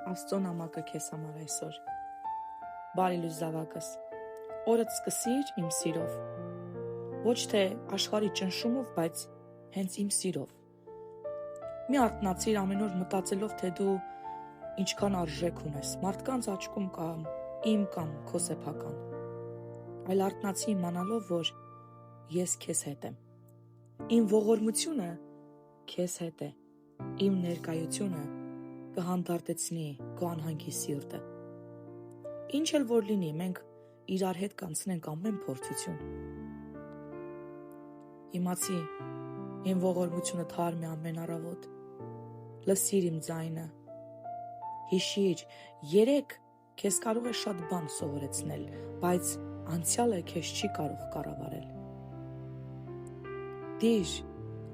Աստծո նամակը քեզ համար այսօր։ Բարի լույս զավակս, օրդ սկսիր իմ սիրով, ոչ թե աշխարհի ճնշումով, բայց հենց իմ սիրով։ Մի արթնացիր ամեն օր մտածելով, թե դու ինչքան արժեք ունես մարդկանց աչքում կամ իմ կամ քո սեփական, այլ արթնացի իմանալով, որ ես քեզ հետ եմ։ Իմ ողորմությունը քեզ հետ է, իմ ներկայությունը կհանդարտեցնի քո անհանգիստ սիրտը։ Ինչ էլ որ լինի, մենք իրար հետ կանցնենք ամեն փորձություն։ Իմացի, իմ ողորմությունը թարմ է ամեն առավոտ։ Լսիր իմ ձայնը։ Հիշիր, երեք քեզ կարող է շատ բան սովորեցնել, բայց անցյալը քեզ չի կարող կառավարել։ Դիր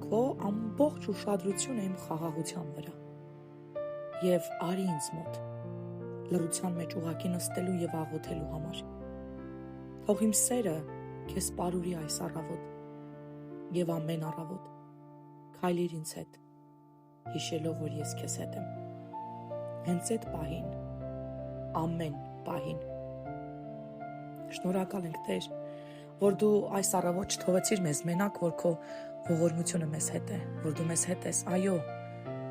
քո ամբողջ ուշադրությունը իմ խաղաղության վրա և արի ինձ մոտ, լռության մեջ ուղղակի նստելու և աղոթելու համար։ Թող իմ սերը քեզ պարուրի այս առավոտ և ամեն առավոտ քայլիր ինձ հետ, հիշելով, որ ես քեզ հետ եմ։ Հենց այդ պահին, ամեն պահին։ Շնորհակալ ենք, Տեր, որ դու այս առավոտ չթողեցիր մեզ մենակ, որ քո ողորմությունը մեզ հետ է, որ դու մեզ հետ ես, այո,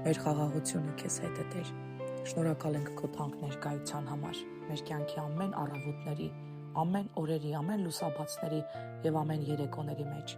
մեր խաղաղությունը քեզ հետ է, Տեր։ Շնորհակալ ենք քո թանկ ներկայության համար, մեր կյանքի ամեն առավոտների, ամեն օրերի, ամեն լուսաբացների և ամեն երեկոների մեջ։